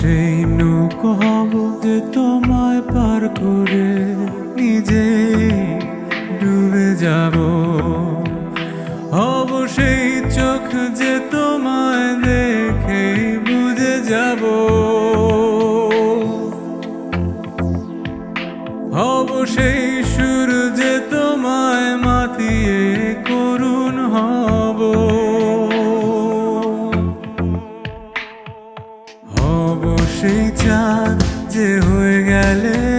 সেই নৌকো হব যে তোমায় পার করে নিজে ডুবে যাব। হব সেই চোখ যে তোমায় দেখে বুঝে যাব। হব সেই সুর যে তোমায় মাতিয়ে করুণ হব। হব সেই চাঁদ যে হয়ে গেলে